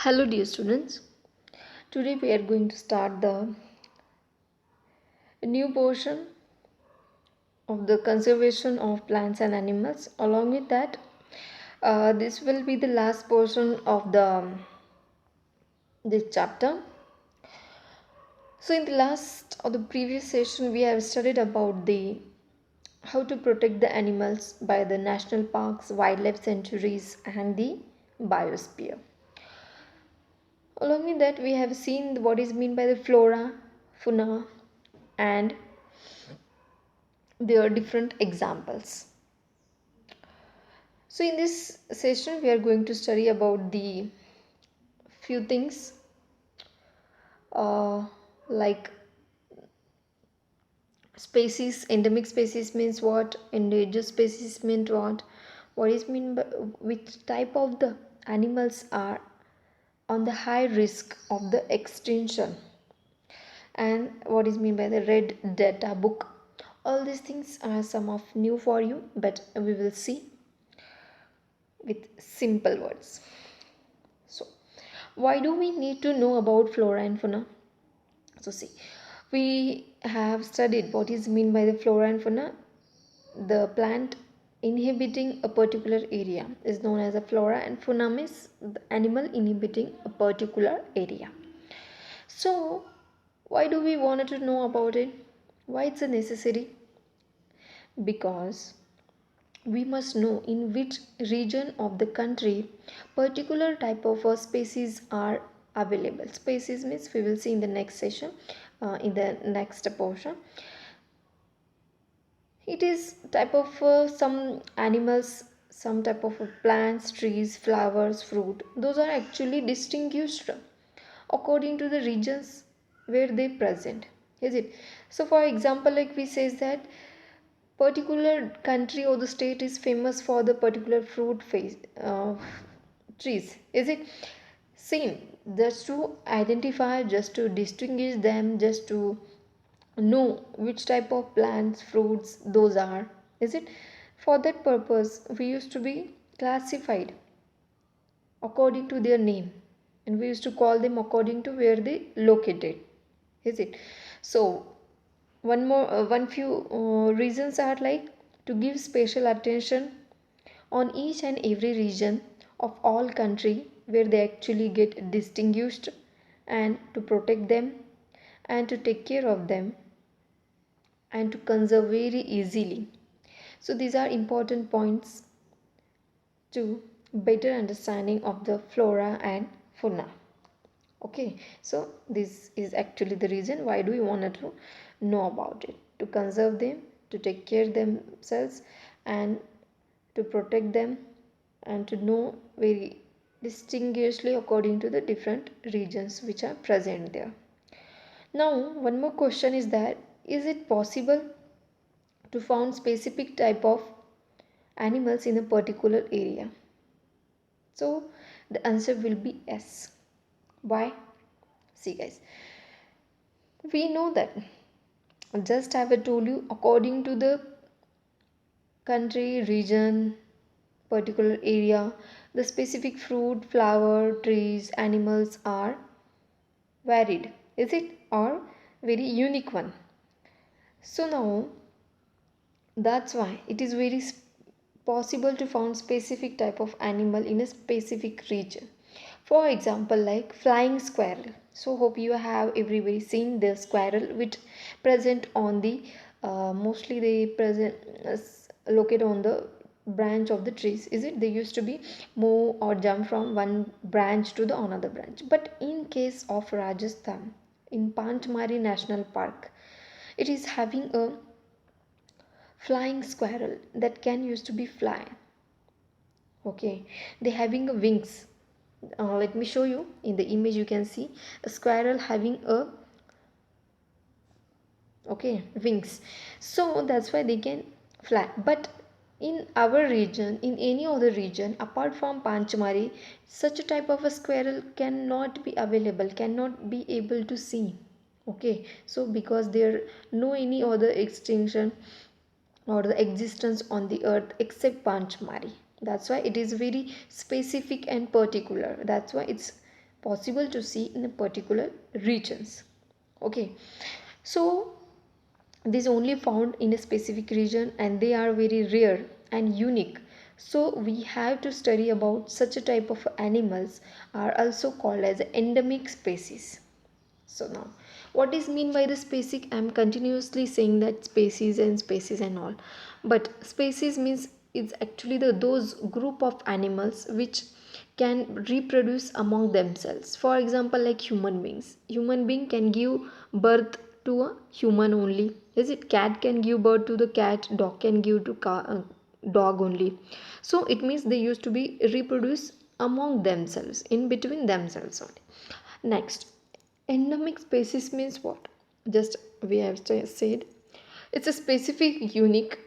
Hello, dear students. Today we are going to start the new portion of the conservation of plants and animals. Along with that, this will be the last portion of the this chapter. So, in the last or the previous session, we have studied about the how to protect the animals by the national parks, wildlife sanctuaries, and the biosphere. Along with that, we have seen what is meant by the flora, fauna, and their different examples. So in this session we are going to study about the few things uh, like species. Endemic species means what, endangered species mean what is mean by which type of the animals are on the high risk of the extinction, and what is mean by the red data book. All these things are some of new for you, but we will see with simple words. So why do we need to know about flora and fauna? So see, we have studied what is meant by the flora and fauna. The plant inhabiting a particular area is known as a flora, and fauna means the animal inhabiting a particular area. So why do we want to know about it? Why it's a necessary? Because we must know in which region of the country particular type of species are available. Species means we will see in the next session, in the next portion. It is type of some animals, some type of plants, trees, flowers, fruit. Those are actually distinguished according to the regions where they present, is it? So for example, like we says that particular country or the state is famous for the particular fruit face trees, is it? Same, just to identify, just to distinguish them, just to know which type of plants, fruits those are, is it? For that purpose we used to be classified according to their name, and we used to call them according to where they located, is it? So one few reasons are like to give special attention on each and every region of all country where they actually get distinguished, and to protect them and to take care of them and to conserve very easily. So these are important points to better understanding of the flora and fauna. Okay, so this is actually the reason why do we want to know about it, to conserve them, to take care themselves, and to protect them, and to know very distinguishedly according to the different regions which are present there. Now one more question is that, is it possible to found specific type of animals in a particular area? So the answer will be yes. Why? See guys, we know that, just have I told you, according to the country, region, particular area, the specific fruit, flower, trees, animals are varied, is it, or very unique one. So now that's why it is very possible to find specific type of animal in a specific region. For example, like flying squirrel. So hope you have everybody seen the squirrel which present on the mostly they present located on the branch of the trees, is it? They used to be move or jump from one branch to the another branch. But in case of Rajasthan, in Panchmari National Park, it is having a flying squirrel that can used to be fly. Okay, they having a wings. Let me show you in the image. You can see a squirrel having a wings, so that's why they can fly. But in our region, in any other region apart from Panchmari, such a type of a squirrel cannot be available, cannot be able to see. Okay, so because there no any other extinction or the existence on the earth except Panchmari. That's why it is very specific and particular. That's why it's possible to see in a particular regions. Okay, so these only found in a specific region and they are very rare and unique. So we have to study about such a type of animals are also called as endemic species. So now, what is mean by the species? I am continuously saying that species and all, but species means it's actually those group of animals which can reproduce among themselves. For example, like human beings. Human being can give birth to a human only. Is it? Cat can give birth to the cat. Dog can give to dog only. So it means they used to be reproduce among themselves, in between themselves only. Next, endemic species means what? Just we have said it's a specific unique.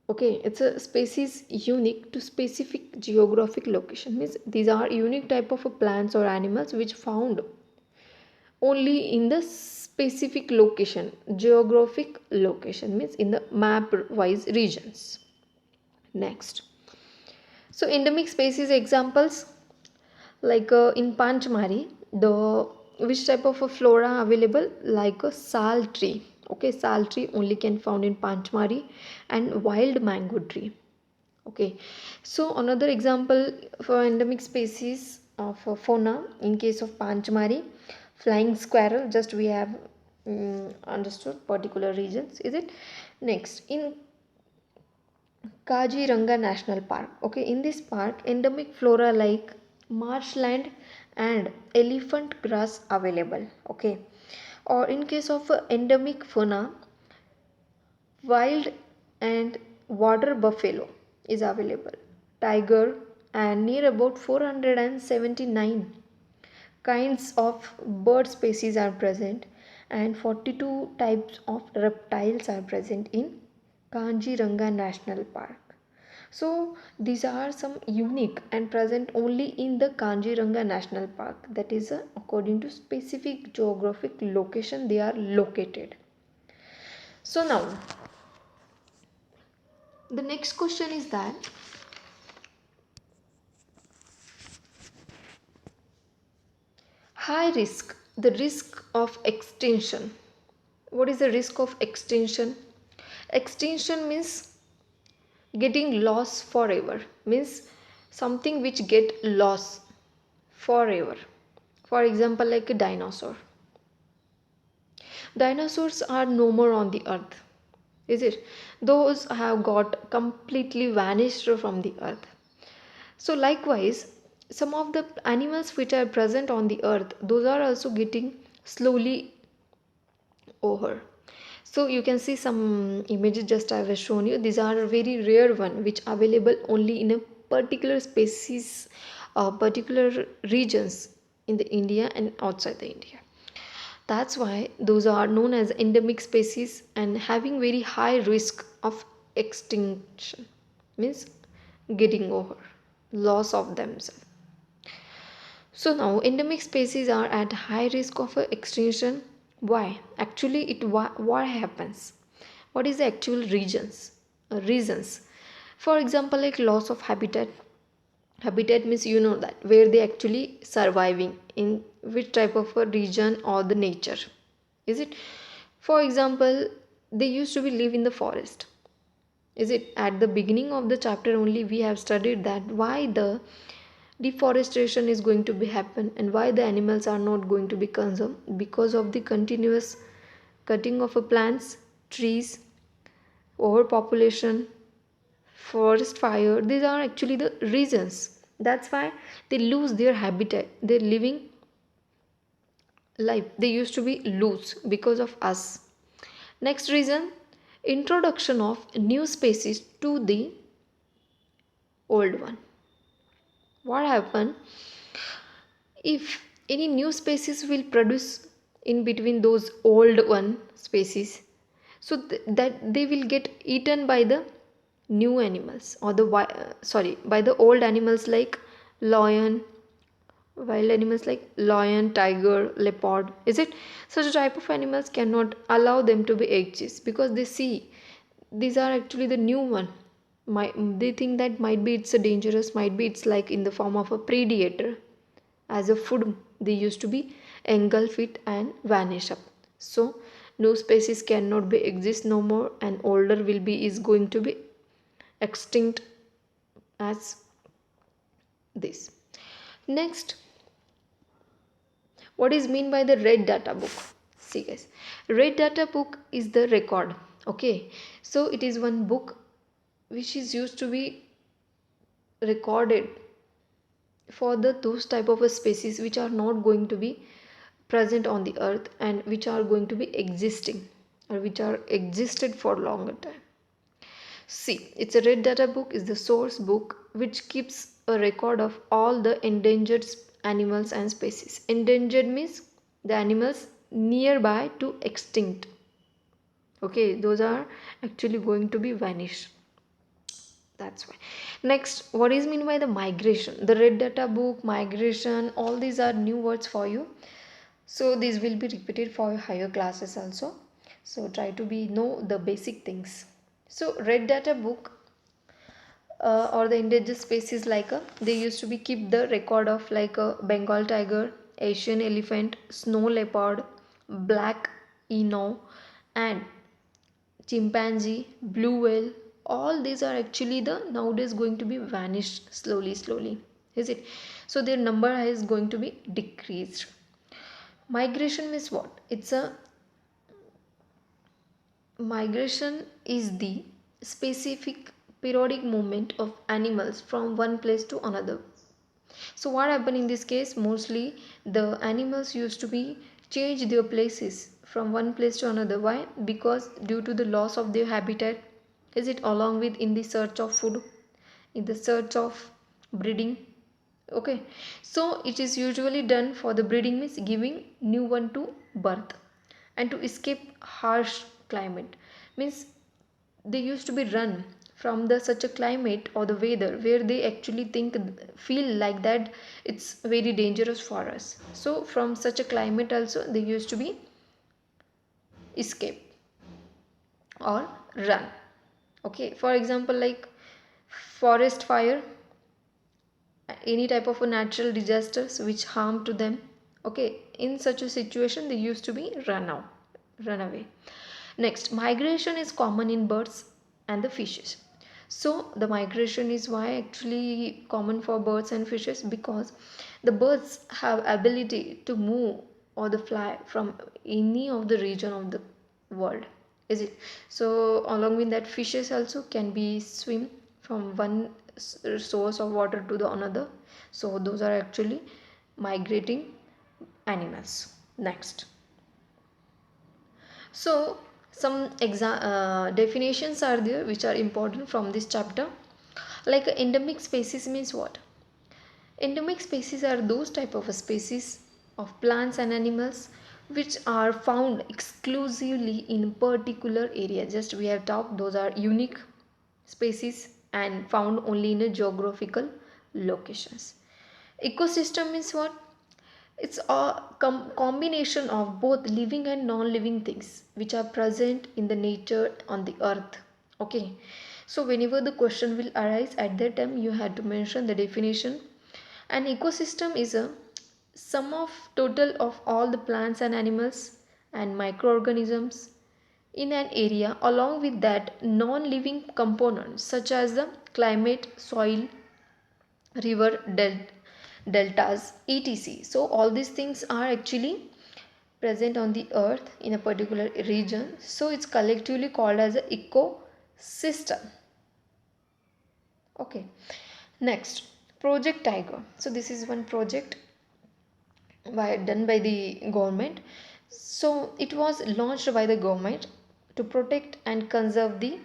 Okay, it's a species unique to specific geographic location. Means these are unique type of plants or animals which found only in the specific location. Geographic location means in the map wise regions. Next, so endemic species examples, like in Panchmari, the which type of a flora available, like a sal tree. Okay, sal tree only can found in Panchmari, and wild mango tree. Okay, so another example for endemic species of fauna in case of Panchmari, flying squirrel. Just we have understood particular regions, is it? Next, in Kaziranga National Park. Okay, in this park, endemic flora like marshland and elephant grass available. Okay, or in case of endemic fauna, wild and water buffalo is available. Tiger and near about 479 kinds of bird species are present, and 42 types of reptiles are present in Kanjiranga National Park. So these are some unique and present only in the Kanjiranga National Park. That is according to specific geographic location they are located. So now the next question is that high risk, the risk of extinction. What is the risk of extinction? Extinction means getting lost forever, means something which get lost forever. For example, like a dinosaur. Dinosaurs are no more on the earth, is it? Those have got completely vanished from the earth. So likewise, some of the animals which are present on the earth, those are also getting slowly over. So you can see some images just I have shown you. These are very rare one which available only in a particular species, particular regions in the India and outside the India. That's why those are known as endemic species and having very high risk of extinction, means getting over, loss of themselves. So now endemic species are at high risk of extinction. Why? Actually, what happens? What is the actual reasons? For example, like loss of habitat. Habitat means you know that where they actually surviving in which type of a region or the nature. Is it? For example, they used to be live in the forest. Is it? At the beginning of the chapter only we have studied that why the deforestation is going to be happen and why the animals are not going to be consumed, because of the continuous cutting of plants, trees, overpopulation, forest fire. These are actually the reasons. That's why they lose their habitat, their living life they used to be lose because of us. Next reason, introduction of new species to the old one. What happen if any new species will produce in between those old one species, so that they will get eaten by the new animals or the by the old animals like lion, wild animals like lion, tiger, leopard. Is it? Such a type of animals cannot allow them to be exist because they see these are actually the new one. They think that might be it's a dangerous, might be it's like in the form of a predator. as a food, they used to be engulf it and vanish up. So new species cannot be exist no more, and older will be is going to be extinct as this. Next, what is mean by the red data book? See guys, red data book is the record. Okay, so it is one book which is used to be recorded for the those type of a species which are not going to be present on the earth and which are going to be existing or which are existed for longer time. See, it's a red data book is the source book which keeps a record of all the endangered animals and species. Endangered means the animals nearby to extinct. Okay, those are actually going to be vanished. That's why. Next, what is mean by the migration? The red data book, migration, all these are new words for you. So these will be repeated for higher classes also. So try to be know the basic things. So red data book or the endangered species like a, they used to be keep the record of like a Bengal tiger, Asian elephant, snow leopard, black emu, and chimpanzee, blue whale. All these are actually the nowadays going to be vanished slowly, is it? So their number is going to be decreased. Migration means what? It's a migration is the specific periodic movement of animals from one place to another. So what happened in this case? Mostly the animals used to be change their places from one place to another. Why? Because due to the loss of their habitat, is it, along with in the search of food, in the search of breeding. Okay, so it is usually done for the breeding means giving new one to birth and to escape harsh climate means they used to be run from the such a climate or the weather where they actually think feel like that it's very dangerous for us. So from such a climate also they used to be escape or run. Okay, for example like forest fire, any type of a natural disasters which harm to them. Okay, in such a situation they used to be run away. Next, migration is common in birds and the fishes. So the migration is why actually common for birds and fishes, because the birds have ability to move or the fly from any of the region of the world, is it? So along with that fishes also can be swim from one source of water to the another. So those are actually migrating animals. Next, so some definitions are there which are important from this chapter. Like endemic species means what? Endemic species are those type of species of plants and animals which are found exclusively in particular area. Just we have talked, those are unique species and found only in a geographical locations. Ecosystem means what? It's a combination of both living and non-living things which are present in the nature on the earth. Okay, so whenever the question will arise at that time you have to mention the definition. An ecosystem is a sum of total of all the plants and animals and microorganisms in an area, along with that non-living components such as the climate, soil, river, deltas, etc. So all these things are actually present on the earth in a particular region, so it's collectively called as an ecosystem. Okay, next, project tiger. So this is one project done by the government. So it was launched by the government to protect and conserve the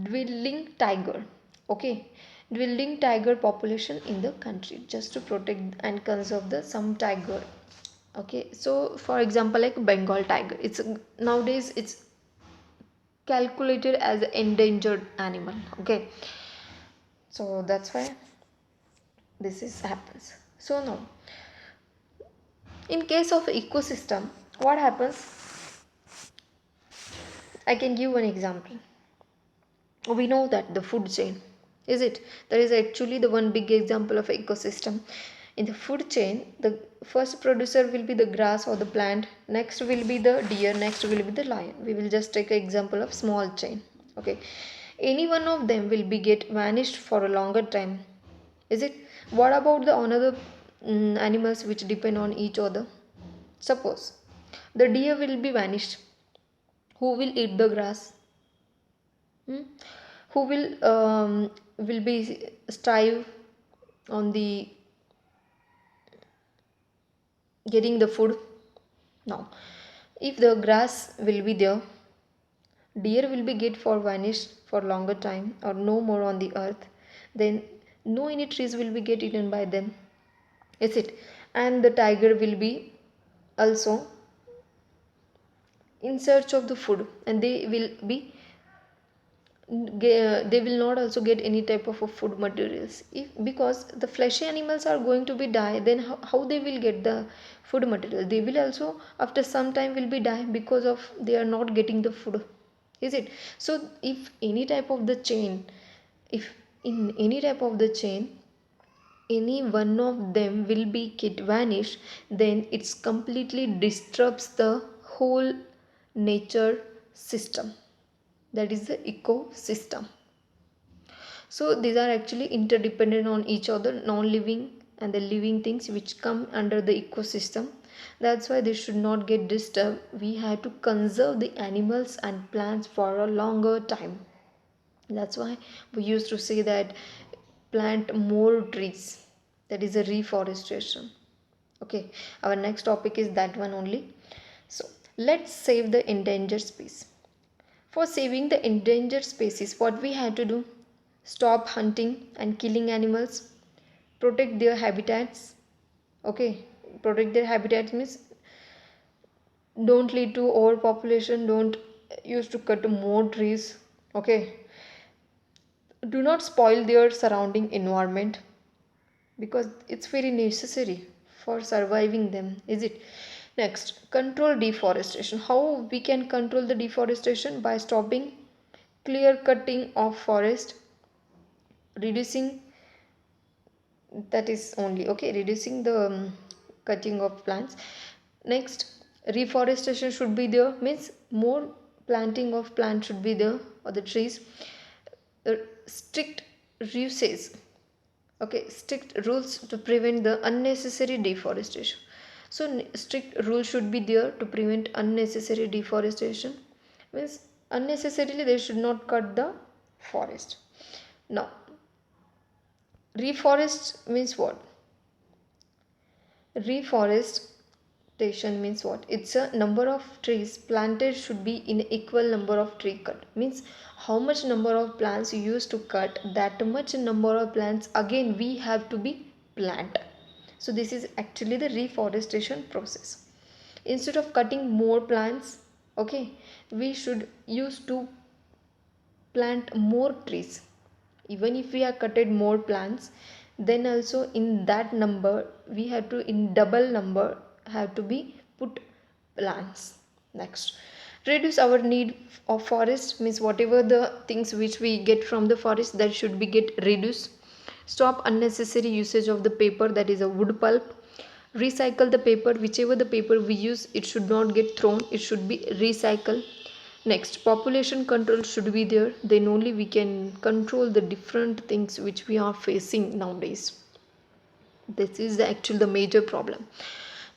dwelling tiger. Okay, dwelling tiger population in the country, just to protect and conserve the some tiger. Okay, so for example like Bengal tiger, it's nowadays it's calculated as an endangered animal. Okay, so that's why this is happens. So now in case of ecosystem, what happens, I can give one example. We know that the food chain, is it, there is actually the one big example of ecosystem. In the food chain, the first producer will be the grass or the plant, next will be the deer, next will be the lion. We will just take an example of small chain. Okay, any one of them will be get vanished for a longer time, is it? What about the another animals which depend on each other? Suppose the deer will be vanished, who will eat the grass? Hmm? Who will be strive on the getting the food? Now, if the grass will be there, deer will be get for vanished for longer time or no more on the earth, then no any trees will be get eaten by them, is it? And the tiger will be also in search of the food, and they will be they will not also get any type of food materials, if because the fleshy animals are going to be die, then how they will get the food material? They will also after some time will be die because of they are not getting the food, is it? So if any type of the chain, if in any type of the chain any one of them will be get vanished, then it's completely disrupts the whole nature system, that is the ecosystem. So these are actually interdependent on each other, non-living and the living things which come under the ecosystem. That's why they should not get disturbed. We have to conserve the animals and plants for a longer time. That's why we used to say that plant more trees, that is a reforestation. Okay, our next topic is that one only. So let's save the endangered species. For saving the endangered species, what we have to do? Stop hunting and killing animals, protect their habitats. Okay, protect their habitats means don't lead to overpopulation, don't use to cut more trees. Okay, do not spoil their surrounding environment because it's very necessary for surviving them, is it? Next, control deforestation. How we can control the deforestation? By stopping clear cutting of forest, reducing, that is only okay, reducing the cutting of plants. Next, reforestation should be there, means more planting of plants should be there or the trees. Strict uses, okay, strict rules to prevent the unnecessary deforestation. So strict rules should be there to prevent unnecessary deforestation, means unnecessarily they should not cut the forest. Now, reforest means what? Reforestation means what? It's a number of trees planted should be in equal number of tree cut, means how much number of plants you used to cut, that much number of plants again we have to be plant. So this is actually the reforestation process. Instead of cutting more plants, okay, we should use to plant more trees. Even if we have cutted more plants, then also in that number we have to in double number have to be put plants. Next, reduce our need of forest, means whatever the things which we get from the forest, that should be get reduced. Stop unnecessary usage of the paper, that is a wood pulp. Recycle the paper, whichever the paper we use, it should not get thrown, it should be recycled. Next, population control should be there, then only we can control the different things which we are facing nowadays. This is actually the major problem.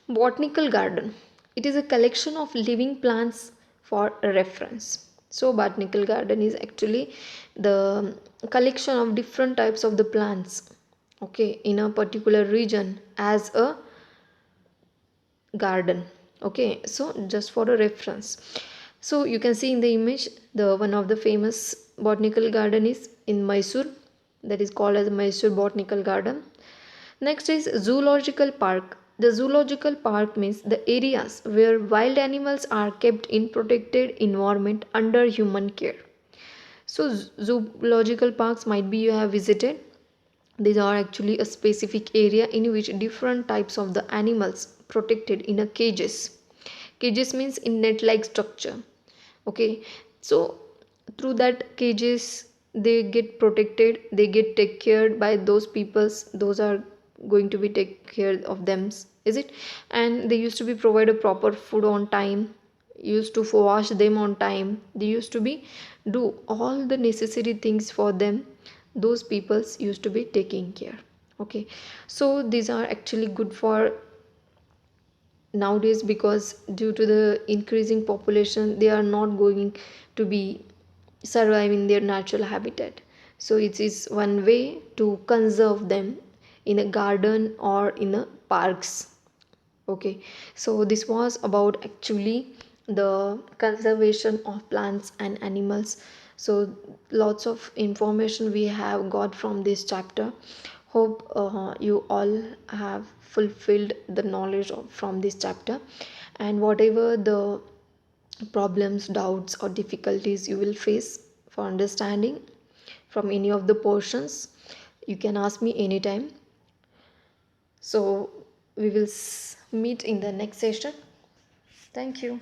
Botanical garden, it is a collection of living plants for reference. So botanical garden is actually the collection of different types of the plants, okay, in a particular region as a garden. Okay, so just for a reference. So you can see in the image, the one of the famous botanical garden is in Mysore, that is called as Mysore Botanical Garden. Next is zoological park. The zoological park means the areas where wild animals are kept in protected environment under human care. So zoological parks might be you have visited. These are actually a specific area in which different types of the animals protected in a cages. Cages means in net like structure. Okay, so through that cages they get protected, they get take care by those peoples, those are going to be take care of them, is it? And they used to be provide a proper food on time, used to wash them on time, they used to be do all the necessary things for them. Those peoples used to be taking care. Okay, so these are actually good for nowadays, because due to the increasing population they are not going to be survive in their natural habitat. So it is one way to conserve them in a garden or in a parks. Okay, so this was about actually the conservation of plants and animals. So lots of information we have got from this chapter. Hope you all have fulfilled the knowledge from this chapter, and whatever the problems, doubts, or difficulties you will face for understanding from any of the portions, you can ask me anytime. So we will meet in the next session. Thank you.